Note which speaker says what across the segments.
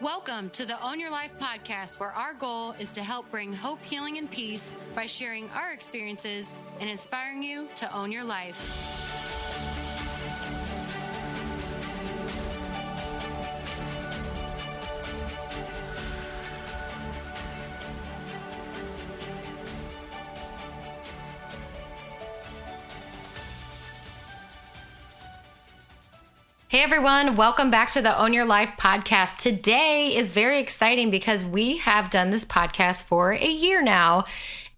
Speaker 1: Welcome to the Own Your Life podcast, where our goal is to help bring hope, healing, and peace by sharing our experiences and inspiring you to own your life. Hey everyone, welcome back to the Own Your Life podcast. Today is very exciting because we have done this podcast for a year now,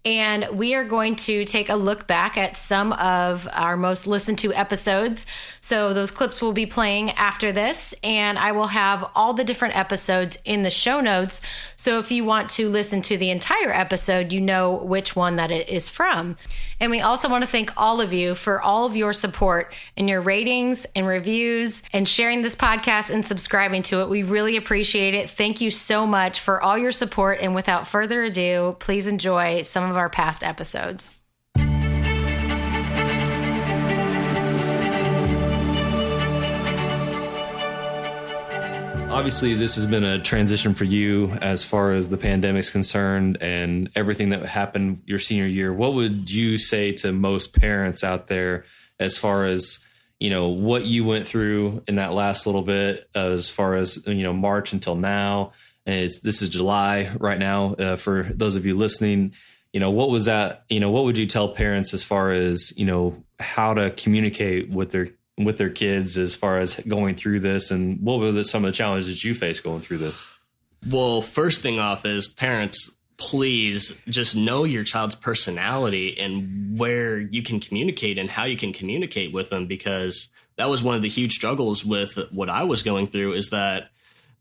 Speaker 1: and we are going to take a look back at some of our most listened to episodes. So those clips will be playing after this, and I will have all the different episodes in the show notes. So if you want to listen to the entire episode, you know which one that it is from. And we also want to thank all of you for all of your support and your ratings and reviews and sharing this podcast and subscribing to it. We really appreciate it. Thank you so much for all your support. And without further ado, please enjoy some of our past episodes.
Speaker 2: Obviously, this has been a transition for you as far as the pandemic's concerned and everything that happened your senior year. What would you say to most parents out there as far as, you know, what you went through in that last little bit as far as, you know, March until now? And this is July right now. For those of you listening, you know, what was that? You know, what would you tell parents as far as, you know, how to communicate with their kids as far as going through this, and what were some of the challenges that you faced going through this?
Speaker 3: Well, first thing off is parents, please just know your child's personality and where you can communicate and how you can communicate with them, because that was one of the huge struggles with what I was going through, is that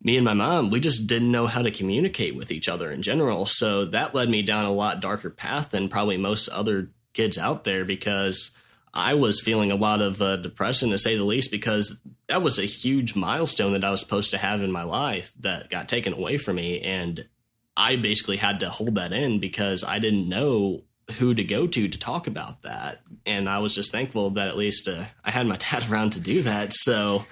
Speaker 3: me and my mom, we just didn't know how to communicate with each other in general. So that led me down a lot darker path than probably most other kids out there, because I was feeling a lot of depression, to say the least, because that was a huge milestone that I was supposed to have in my life that got taken away from me. And I basically had to hold that in because I didn't know who to go to talk about that. And I was just thankful that at least I had my dad around to do that. So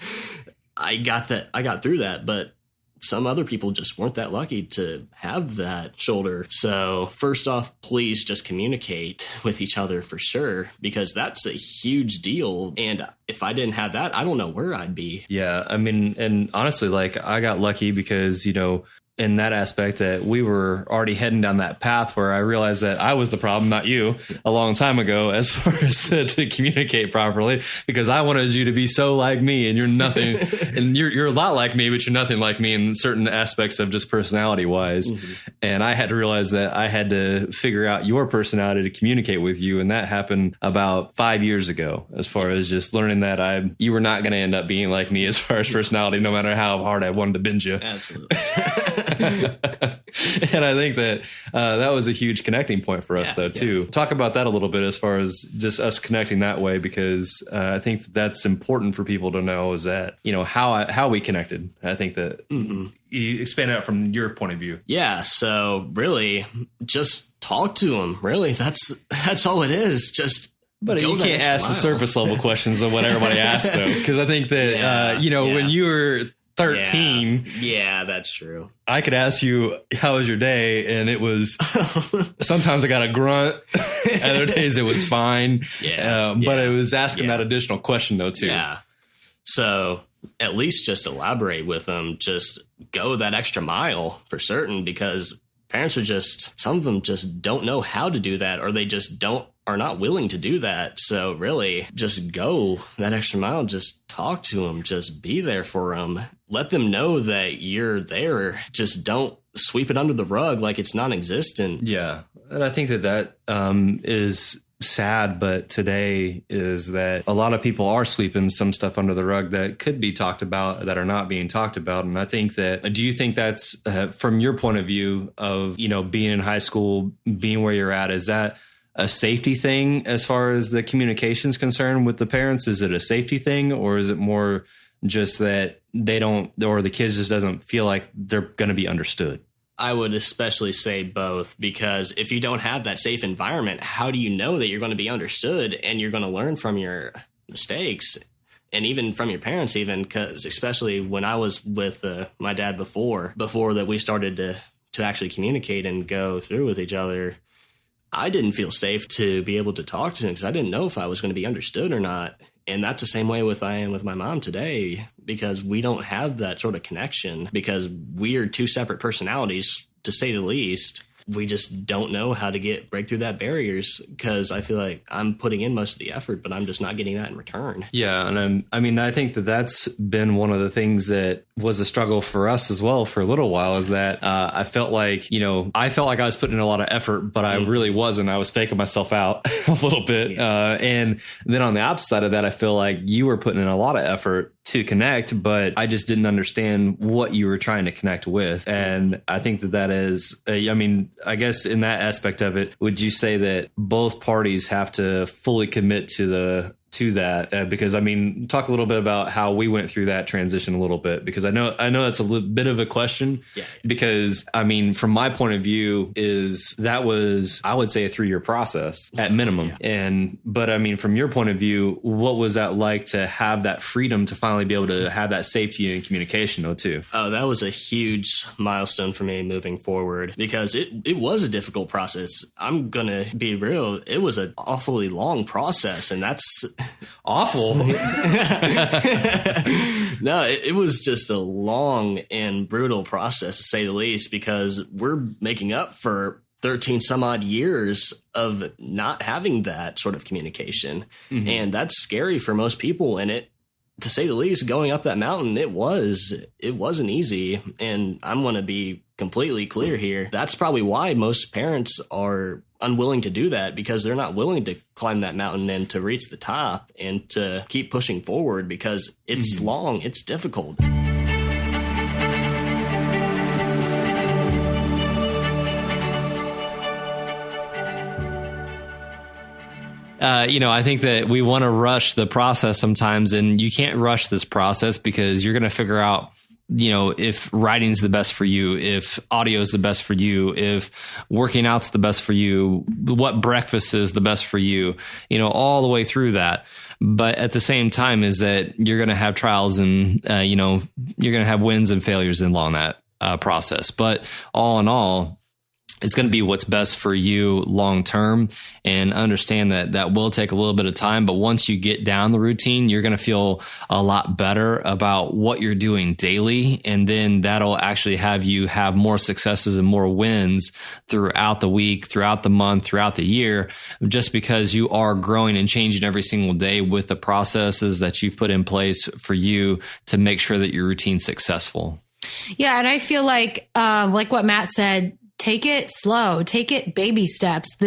Speaker 3: I got through that. But some other people just weren't that lucky to have that shoulder. So first off, please just communicate with each other for sure, because that's a huge deal. And if I didn't have that, I don't know where I'd be.
Speaker 2: Yeah. I mean, and honestly, like, I got lucky because, you know, in that aspect that we were already heading down that path where I realized that I was the problem, not you, a long time ago, as far as to communicate properly, because I wanted you to be so like me, and you're nothing, and you're a lot like me, but you're nothing like me in certain aspects of just personality wise. Mm-hmm. And I had to realize that I had to figure out your personality to communicate with you. And that happened about 5 years ago, as far as just learning that you were not going to end up being like me as far as personality, no matter how hard I wanted to binge you.
Speaker 3: Absolutely.
Speaker 2: And I think that that was a huge connecting point for us, too. Talk about that a little bit as far as just us connecting that way, because I think that's important for people to know, is that, you know, how we connected. I think that you expand it out from your point of view.
Speaker 3: Yeah. So really just talk to them. Really, that's all it is. Just.
Speaker 2: But you can't ask the surface level questions of what everybody asks, though, because I think that, when you were 13.
Speaker 3: Yeah, that's true.
Speaker 2: I could ask you, how was your day? And it was, sometimes I got a grunt. Other days it was fine. But it was asking that additional question, though, too.
Speaker 3: Yeah. So at least just elaborate with them. Just go that extra mile for certain, because parents some of them just don't know how to do that, or they just are not willing to do that. So really just go that extra mile, just talk to them, just be there for them. Let them know that you're there. Just don't sweep it under the rug like it's non-existent.
Speaker 2: Yeah. And I think that is sad, but today is that a lot of people are sweeping some stuff under the rug that could be talked about that are not being talked about. And I think that, do you think that's from your point of view of, you know, being in high school, being where you're at, is that a safety thing as far as the communication's concerned with the parents? Is it a safety thing, or is it more just that they don't, or the kids just doesn't feel like they're going to be understood?
Speaker 3: I would especially say both, because if you don't have that safe environment, how do you know that you're going to be understood and you're going to learn from your mistakes? and even from your parents, even because especially when I was with my dad before that we started to actually communicate and go through with each other, I didn't feel safe to be able to talk to him because I didn't know if I was going to be understood or not. And that's the same way I am with my mom today, because we don't have that sort of connection because we are two separate personalities, to say the least. We just don't know how to break through that barriers because I feel like I'm putting in most of the effort, but I'm just not getting that in return.
Speaker 2: Yeah. And I think that's been one of the things that was a struggle for us as well for a little while, is that I felt like I was putting in a lot of effort, but I really wasn't. I was faking myself out a little bit.
Speaker 3: Yeah.
Speaker 2: And then on the opposite side of that, I feel like you were putting in a lot of effort to connect, but I just didn't understand what you were trying to connect with. And I think that is, I guess in that aspect of it, would you say that both parties have to fully commit to that? Because talk a little bit about how we went through that transition a little bit, because I know that's a little bit of a question.
Speaker 3: Yeah.
Speaker 2: Because from my point of view, that was, I would say, a 3-year process at minimum. Yeah. But from your point of view, what was that like to have that freedom to finally be able to have that safety and communication though too?
Speaker 3: Oh, that was a huge milestone for me moving forward, because it was a difficult process. I'm gonna be real. It was an awfully long process, and that's
Speaker 2: awful.
Speaker 3: No, it was just a long and brutal process, to say the least, because we're making up for 13 some odd years of not having that sort of communication. Mm-hmm. And that's scary for most people. And to say the least, going up that mountain, it wasn't easy. And I'm going to be completely clear here. That's probably why most parents are unwilling to do that, because they're not willing to climb that mountain and to reach the top and to keep pushing forward, because it's long, it's difficult.
Speaker 2: I think that we want to rush the process sometimes, and you can't rush this process because you're going to figure out, if writing's the best for you, if audio is the best for you, if working out's the best for you, what breakfast is the best for you, all the way through that. But at the same time is that you're going to have trials and, you're going to have wins and failures along that process. But all in all, it's going to be what's best for you long term, and understand that will take a little bit of time. But once you get down the routine, you're going to feel a lot better about what you're doing daily. And then that'll actually have you have more successes and more wins throughout the week, throughout the month, throughout the year, just because you are growing and changing every single day with the processes that you've put in place for you to make sure that your routine's successful.
Speaker 1: Yeah. And I feel like what Matt said, take it slow, take it baby steps.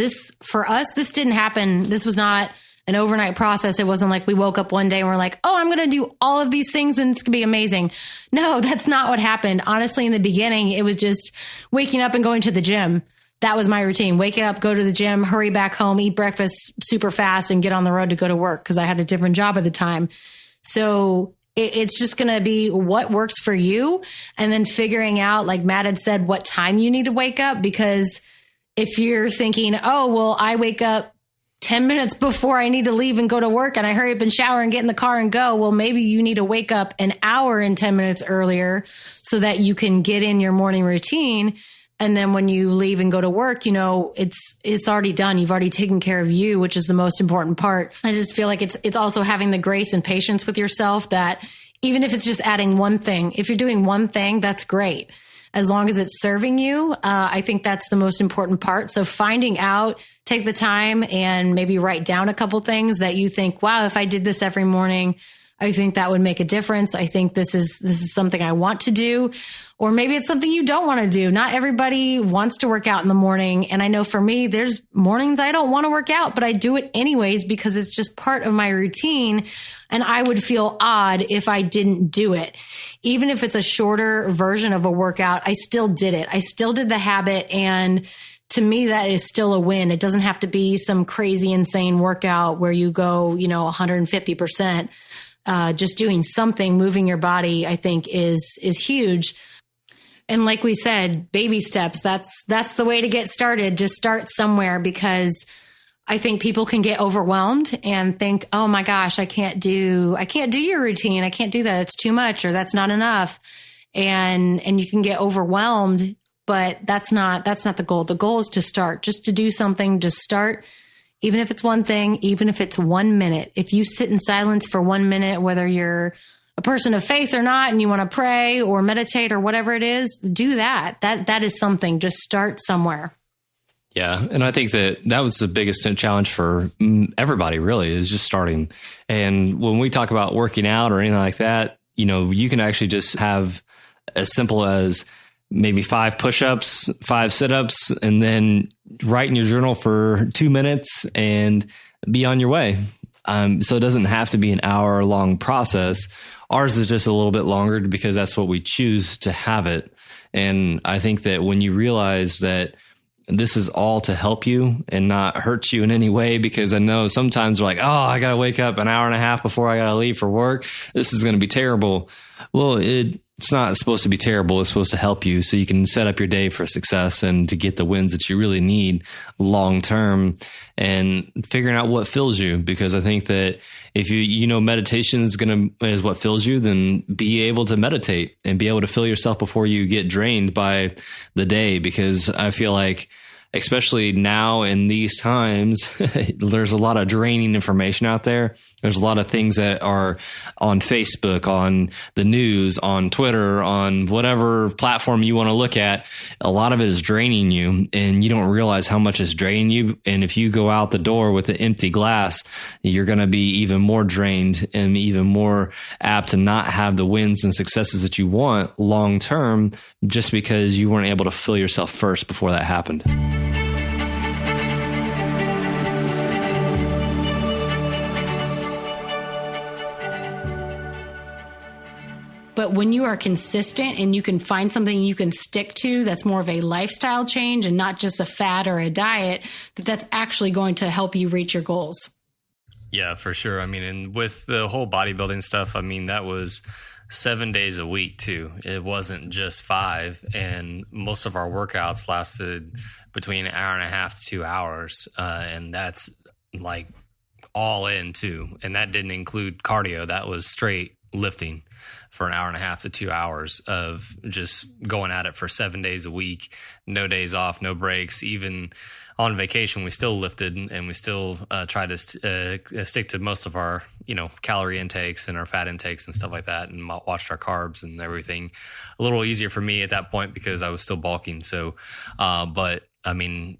Speaker 1: For us, this didn't happen. This was not an overnight process. It wasn't like we woke up one day and we're like, oh, I'm going to do all of these things and it's going to be amazing. No, that's not what happened. Honestly, in the beginning, it was just waking up and going to the gym. That was my routine. Waking up, go to the gym, hurry back home, eat breakfast super fast, and get on the road to go to work, because I had a different job at the time. So it's just going to be what works for you. And then figuring out, like Matt had said, what time you need to wake up. Because if you're thinking, oh, well, I wake up 10 minutes before I need to leave and go to work, and I hurry up and shower and get in the car and go. Well, maybe you need to wake up an hour and 10 minutes earlier so that you can get in your morning routine. And then when you leave and go to work, it's already done. You've already taken care of you, which is the most important part. I just feel like it's also having the grace and patience with yourself, that even if it's just adding one thing, if you're doing one thing, that's great. As long as it's serving you, I think that's the most important part. So finding out, take the time and maybe write down a couple things that you think, wow, if I did this every morning, I think that would make a difference. I think this is something I want to do. Or maybe it's something you don't want to do. Not everybody wants to work out in the morning. And I know for me, there's mornings I don't want to work out, but I do it anyways because it's just part of my routine. And I would feel odd if I didn't do it. Even if it's a shorter version of a workout, I still did it. I still did the habit. And to me, that is still a win. It doesn't have to be some crazy, insane workout where you go, 150%. Just doing something, moving your body, I think is huge. And like we said, baby steps, that's the way to get started. Just start somewhere, because I think people can get overwhelmed and think, oh my gosh, I can't do your routine. I can't do that. It's too much, or that's not enough. And you can get overwhelmed, but that's not the goal. The goal is to start, just to do something, just start. Even if it's one thing, even if it's 1 minute, if you sit in silence for 1 minute, whether you're a person of faith or not, and you want to pray or meditate or whatever it is, do that. That is something. Just start somewhere.
Speaker 2: Yeah. And I think that was the biggest challenge for everybody, really, is just starting. And when we talk about working out or anything like that, you can actually just have as simple as maybe 5 push-ups, 5 sit-ups, and then write in your journal for 2 minutes and be on your way. So it doesn't have to be an hour-long process. Ours is just a little bit longer because that's what we choose to have it. And I think that when you realize that this is all to help you and not hurt you in any way, because I know sometimes we're like, oh, I got to wake up an hour and a half before I got to leave for work. This is going to be terrible. Well, it's not supposed to be terrible. It's supposed to help you so you can set up your day for success and to get the wins that you really need long term, and figuring out what fills you. Because I think that if meditation is what fills you, then be able to meditate and be able to fill yourself before you get drained by the day. Because I feel like, especially now in these times, there's a lot of draining information out there. There's a lot of things that are on Facebook, on the news, on Twitter, on whatever platform you want to look at. A lot of it is draining you, and you don't realize how much it's draining you. And if you go out the door with an empty glass, you're going to be even more drained and even more apt to not have the wins and successes that you want long term, just because you weren't able to fill yourself first before that happened.
Speaker 1: But when you are consistent and you can find something you can stick to that's more of a lifestyle change and not just a fad or a diet, that's actually going to help you reach your goals.
Speaker 4: Yeah, for sure. I mean, and with the whole bodybuilding stuff, I mean, that was 7 days a week too. It wasn't just 5. And most of our workouts lasted between an hour and a half to 2 hours. And that's like all in too. And that didn't include cardio. That was straight lifting for an hour and a half to 2 hours of just going at it for 7 days a week, no days off, no breaks. Even on vacation, we still lifted, and we still tried to stick to most of our, calorie intakes and our fat intakes and stuff like that, and watched our carbs and everything. A little easier for me at that point because I was still bulking. So, but I mean,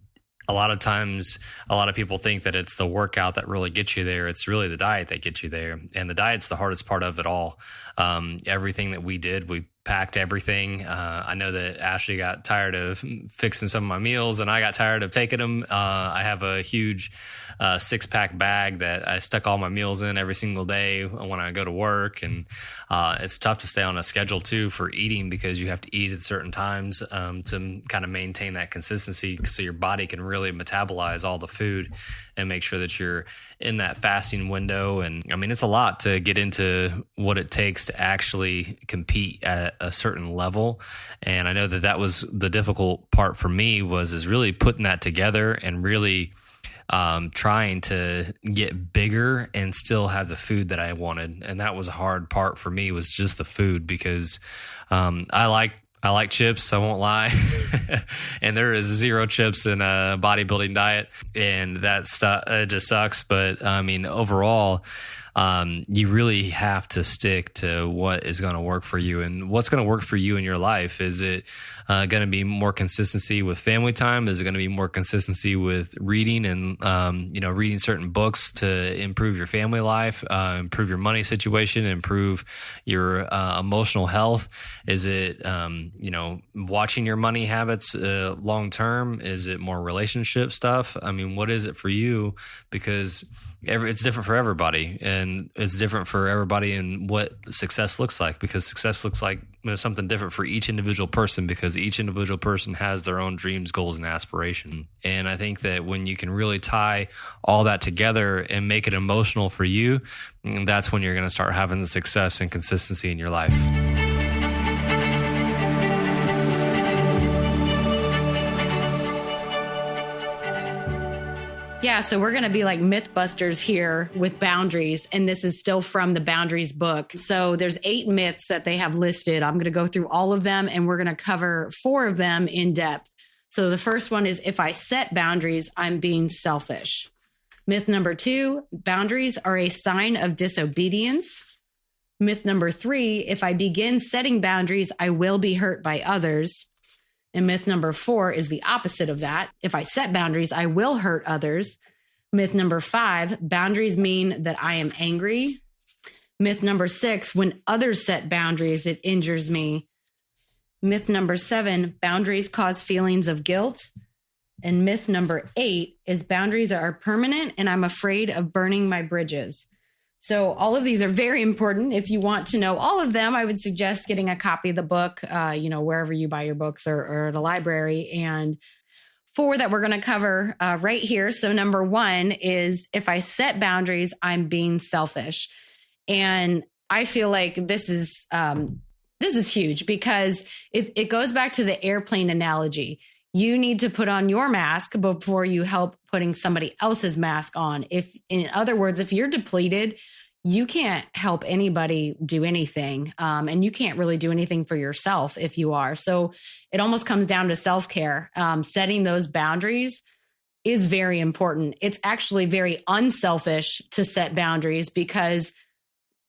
Speaker 4: a lot of times, a lot of people think that it's the workout that really gets you there. It's really the diet that gets you there. And the diet's the hardest part of it all. Everything that we did, we packed everything. I know that Ashley got tired of fixing some of my meals, and I got tired of taking them. I have a huge 6-pack bag that I stuck all my meals in every single day when I go to work. And it's tough to stay on a schedule too for eating, because you have to eat at certain times to kind of maintain that consistency, so your body can really metabolize all the food and make sure that you're in that fasting window. And I mean, it's a lot to get into what it takes to actually compete at a certain level. And I know that was the difficult part for me, is really putting that together and really trying to get bigger and still have the food that I wanted. And that was a hard part for me, was just the food, because I like chips, I won't lie. And there is 0 chips in a bodybuilding diet, and that just sucks. But I mean, overall, you really have to stick to what is going to work for you. And what's going to work for you in your life? Is it going to be more consistency with family time? Is it going to be more consistency with reading and, reading certain books to improve your family life, improve your money situation, improve your emotional health? Is it, watching your money habits long term? Is it more relationship stuff? I mean, what is it for you? Because it's different for everybody, and it's different for everybody in what success looks like, because success looks like something different for each individual person, because each individual person has their own dreams, goals, and aspirations. And I think that when you can really tie all that together and make it emotional for you, that's when you're going to start having the success and consistency in your life.
Speaker 1: Yeah, Yeah, so we're going to be like Mythbusters here with boundaries, and this is still from the Boundaries book. So there's 8 myths that they have listed. I'm going to go through all of them, and we're going to cover 4 of them in depth. So the first one is, if I set boundaries, I'm being selfish. Myth number 2, boundaries are a sign of disobedience. Myth number 3, if I begin setting boundaries, I will be hurt by others. And myth number 4 is the opposite of that. If I set boundaries, I will hurt others. Myth number 5, boundaries mean that I am angry. Myth number 6, when others set boundaries, it injures me. Myth number 7, boundaries cause feelings of guilt. And myth number 8 is boundaries are permanent and I'm afraid of burning my bridges. So all of these are very important. If you want to know all of them, I would suggest getting a copy of the book, wherever you buy your books or at a library. And 4 that we're going to cover right here. So number 1 is, if I set boundaries, I'm being selfish. And I feel like this is huge because it goes back to the airplane analogy. You need to put on your mask before you help putting somebody else's mask on. In other words, if you're depleted, you can't help anybody do anything. And you can't really do anything for yourself if you are. So it almost comes down to self-care. Setting those boundaries is very important. It's actually very unselfish to set boundaries because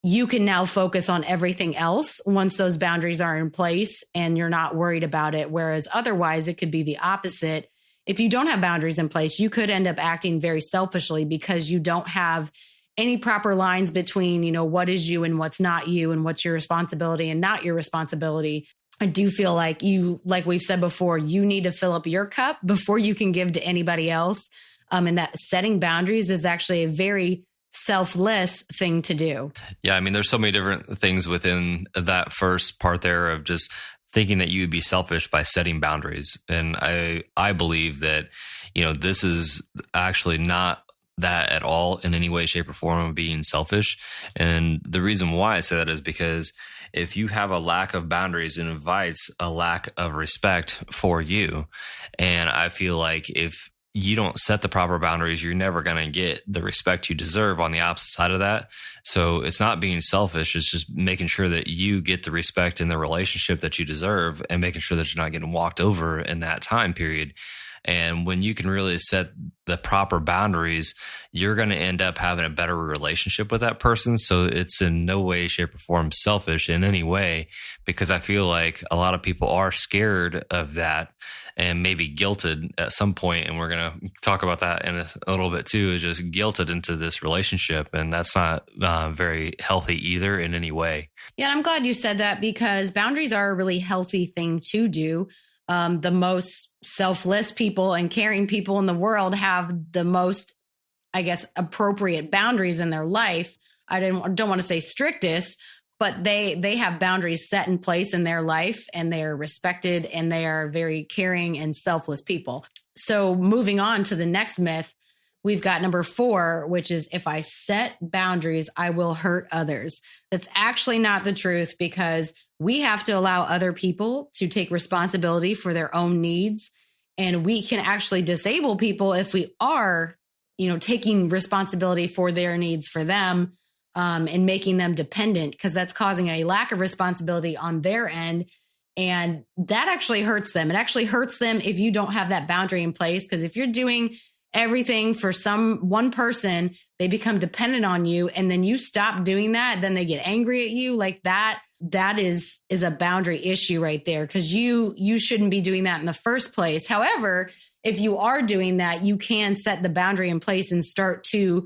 Speaker 1: you can now focus on everything else once those boundaries are in place and you're not worried about it. Whereas otherwise it could be the opposite. If you don't have boundaries in place, you could end up acting very selfishly because you don't have any proper lines between, what is you and what's not you and what's your responsibility and not your responsibility. I do feel like like we've said before, you need to fill up your cup before you can give to anybody else. And that setting boundaries is actually a very selfless thing to do.
Speaker 4: Yeah, I mean, there's so many different things within that first part there of just thinking that you would be selfish by setting boundaries. And I believe that, this is actually not that at all in any way, shape, or form of being selfish. And the reason why I say that is because if you have a lack of boundaries, it invites a lack of respect for you. And I feel like if you don't set the proper boundaries, you're never going to get the respect you deserve on the opposite side of that. So it's not being selfish. It's just making sure that you get the respect in the relationship that you deserve and making sure that you're not getting walked over in that time period. And when you can really set the proper boundaries, you're going to end up having a better relationship with that person. So it's in no way, shape, or form selfish in any way, because I feel like a lot of people are scared of that and maybe guilted at some point. And we're going to talk about that in a little bit too, is just guilted into this relationship. And that's not very healthy either in any way.
Speaker 1: Yeah, I'm glad you said that because boundaries are a really healthy thing to do. The most selfless people and caring people in the world have the most, I guess, appropriate boundaries in their life. I don't want to say strictest, but they have boundaries set in place in their life and they are respected and they are very caring and selfless people. So moving on to the next myth, we've got number 4, which is, if I set boundaries, I will hurt others. That's actually not the truth because we have to allow other people to take responsibility for their own needs. And we can actually disable people if we are, taking responsibility for their needs for them and making them dependent, because that's causing a lack of responsibility on their end. And that actually hurts them. It actually hurts them if you don't have that boundary in place, because if you're doing everything for one person, they become dependent on you. And then you stop doing that. Then they get angry at you like that. That is a boundary issue right there, because you shouldn't be doing that in the first place. However, if you are doing that, you can set the boundary in place and start to,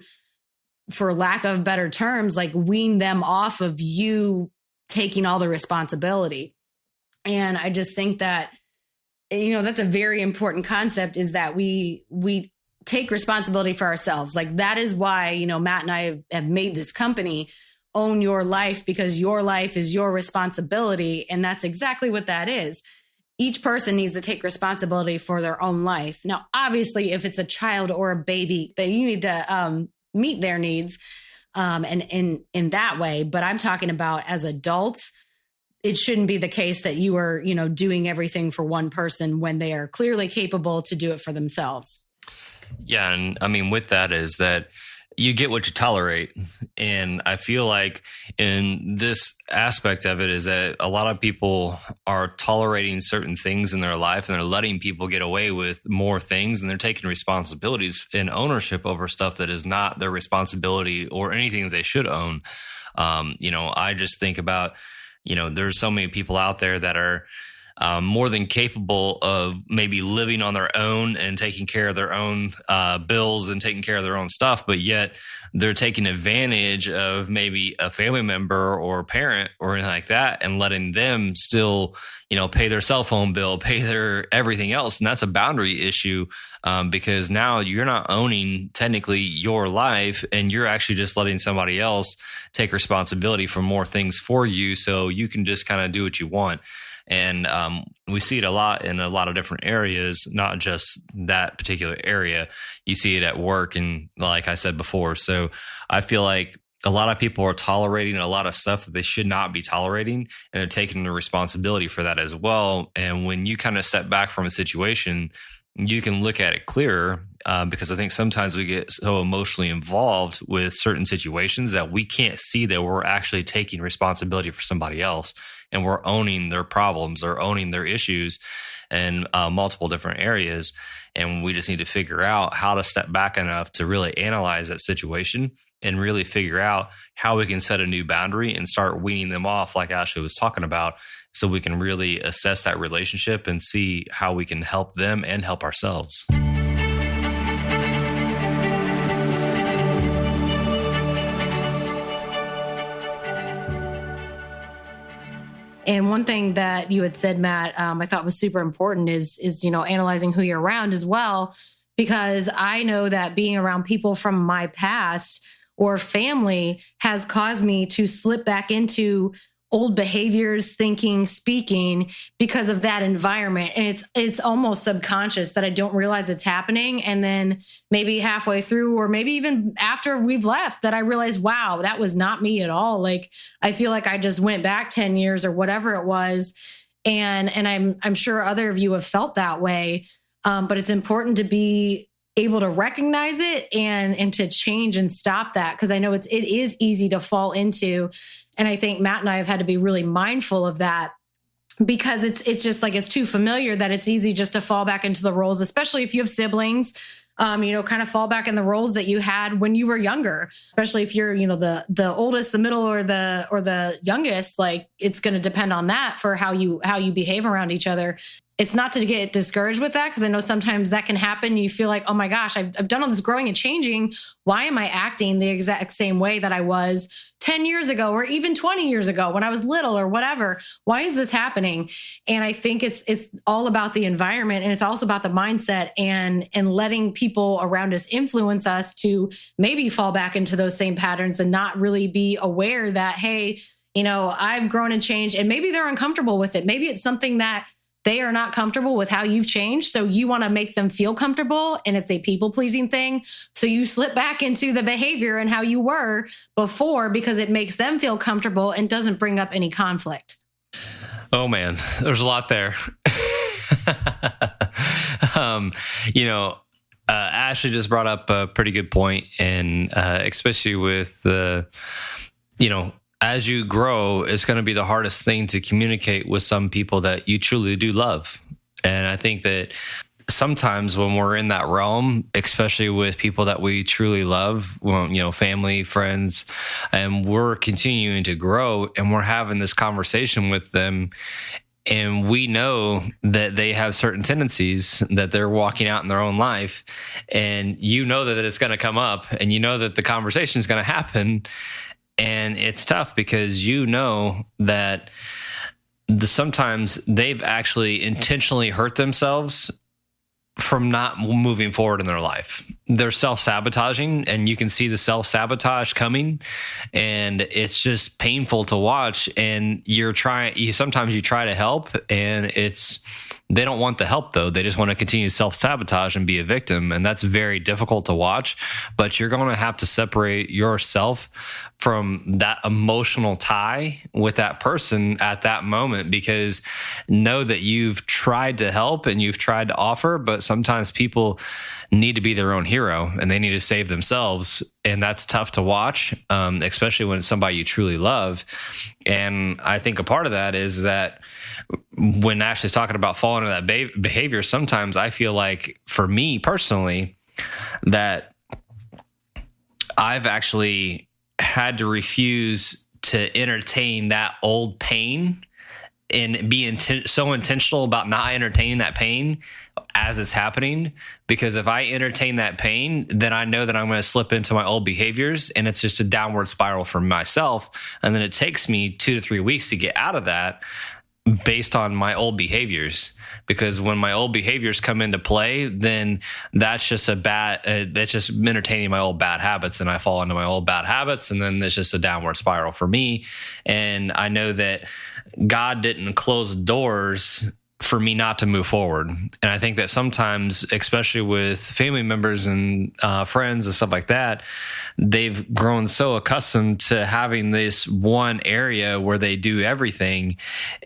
Speaker 1: for lack of better terms, like wean them off of you taking all the responsibility. And I just think that, that's a very important concept, is that we take responsibility for ourselves. Like that is why, Matt and I have made this company, Own Your Life, because your life is your responsibility. And that's exactly what that is. Each person needs to take responsibility for their own life. Now, obviously, if it's a child or a baby, that you need to meet their needs and in that way. But I'm talking about as adults, it shouldn't be the case that you are, doing everything for one person when they are clearly capable to do it for themselves.
Speaker 4: Yeah. And I mean, with that is that you get what you tolerate. And I feel like in this aspect of it is that a lot of people are tolerating certain things in their life and they're letting people get away with more things, and they're taking responsibilities and ownership over stuff that is not their responsibility or anything that they should own. I just think about, there's so many people out there that are more than capable of maybe living on their own and taking care of their own bills and taking care of their own stuff, but yet they're taking advantage of maybe a family member or parent or anything like that and letting them still, pay their cell phone bill, pay their everything else. And that's a boundary issue because now you're not owning technically your life, and you're actually just letting somebody else take responsibility for more things for you, so you can just kind of do what you want. And we see it a lot in a lot of different areas, not just that particular area. You see it at work, and like I said before. So I feel like a lot of people are tolerating a lot of stuff that they should not be tolerating, and they're taking the responsibility for that as well. And when you kind of step back from a situation, you can look at it clearer because I think sometimes we get so emotionally involved with certain situations that we can't see that we're actually taking responsibility for somebody else, and we're owning their problems or owning their issues in multiple different areas. And we just need to figure out how to step back enough to really analyze that situation and really figure out how we can set a new boundary and start weaning them off, like Ashley was talking about, so we can really assess that relationship and see how we can help them and help ourselves.
Speaker 1: And one thing that you had said, Matt, I thought was super important is analyzing who you're around as well, because I know that being around people from my past or family has caused me to slip back into old behaviors, thinking, speaking because of that environment. And it's almost subconscious that I don't realize it's happening. And then maybe halfway through, or maybe even after we've left, that I realize, wow, that was not me at all. Like, I feel like I just went back 10 years or whatever it was. And I'm sure other of you have felt that way. But it's important to be able to recognize it and to change and stop that. Because I know it is easy to fall into. And I think Matt and I have had to be really mindful of that, because it's just like, it's too familiar that it's easy just to fall back into the roles, especially if you have siblings, kind of fall back in the roles that you had when you were younger, especially if you're, the oldest, the middle, or the youngest. Like, it's going to depend on that for how you behave around each other. It's not to get discouraged with that, because I know sometimes that can happen. You feel like, oh my gosh, I've done all this growing and changing. Why am I acting the exact same way that I was 10 years ago, or even 20 years ago when I was little, or whatever? Why is this happening? And I think it's all about the environment, and it's also about the mindset and letting people around us influence us to maybe fall back into those same patterns and not really be aware that, hey, I've grown and changed, and maybe they're uncomfortable with it. Maybe it's something that they are not comfortable with how you've changed. So you want to make them feel comfortable, and it's a people pleasing thing. So you slip back into the behavior and how you were before, because it makes them feel comfortable and doesn't bring up any conflict.
Speaker 4: Oh man, there's a lot there. Ashley just brought up a pretty good point, and especially with the, as you grow, it's going to be the hardest thing to communicate with some people that you truly do love. And I think that sometimes when we're in that realm, especially with people that we truly love, family, friends, and we're continuing to grow and we're having this conversation with them, and we know that they have certain tendencies that they're walking out in their own life, and that it's going to come up, and that the conversation is going to happen. And it's tough because that sometimes they've actually intentionally hurt themselves from not moving forward in their life.
Speaker 2: they're self-sabotaging, and you can see the self-sabotage coming, and it's just painful to watch. And sometimes you try to help, and they don't want the help though. They just want to continue to self-sabotage and be a victim. And that's very difficult to watch, but you're going to have to separate yourself from that emotional tie with that person at that moment, because know that you've tried to help and you've tried to offer, but sometimes people need to be their own hero and they need to save themselves. And that's tough to watch, especially when it's somebody you truly love. And I think a part of that is that when Ashley's talking about falling into that behavior, sometimes I feel like, for me personally, that I've actually had to refuse to entertain that old pain and be so intentional about not entertaining that pain as it's happening. Because if I entertain that pain, then I know that I'm going to slip into my old behaviors, and it's just a downward spiral for myself. And then it takes me 2 to 3 weeks to get out of that, based on my old behaviors. Because when my old behaviors come into play, then that's just that's just entertaining my old bad habits, and I fall into my old bad habits, and then it's just a downward spiral for me. And I know that God didn't close doors for me not to move forward. And I think that sometimes, especially with family members and friends and stuff like that, they've grown so accustomed to having this one area where they do everything.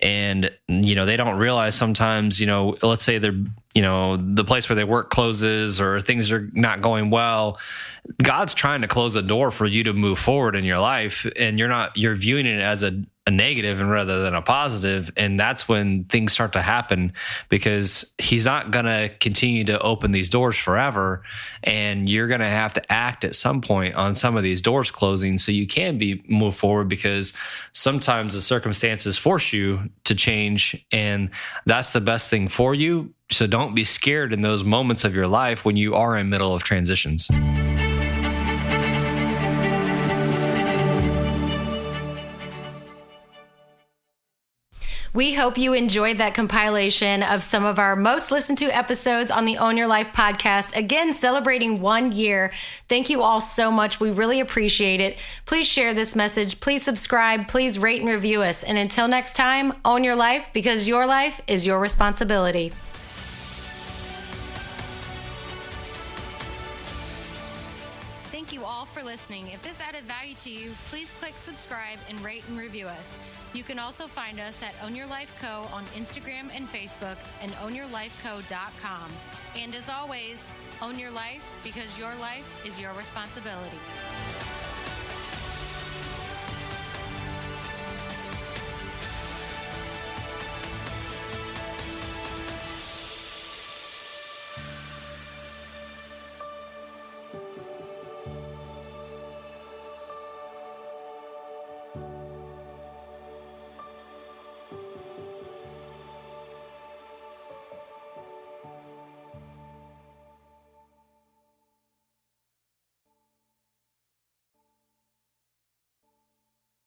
Speaker 2: And, they don't realize sometimes, let's say they're, the place where they work closes or things are not going well. God's trying to close a door for you to move forward in your life, and you're viewing it as a negative and rather than a positive. And that's when things start to happen, because he's not going to continue to open these doors forever. And you're going to have to act at some point on some of these doors closing so you can move forward, because sometimes the circumstances force you to change, and that's the best thing for you. So don't be scared in those moments of your life when you are in the middle of transitions.
Speaker 1: We hope you enjoyed that compilation of some of our most listened to episodes on the Own Your Life podcast. Again, celebrating 1 year. Thank you all so much. We really appreciate it. Please share this message. Please subscribe. Please rate and review us. And until next time, own your life, because your life is your responsibility. Thank you all for listening. If this added value to you, please click subscribe and rate and review us. You can also find us at Own Your Life Co. on Instagram and Facebook, and ownyourlifeco.com. And as always, own your life, because your life is your responsibility.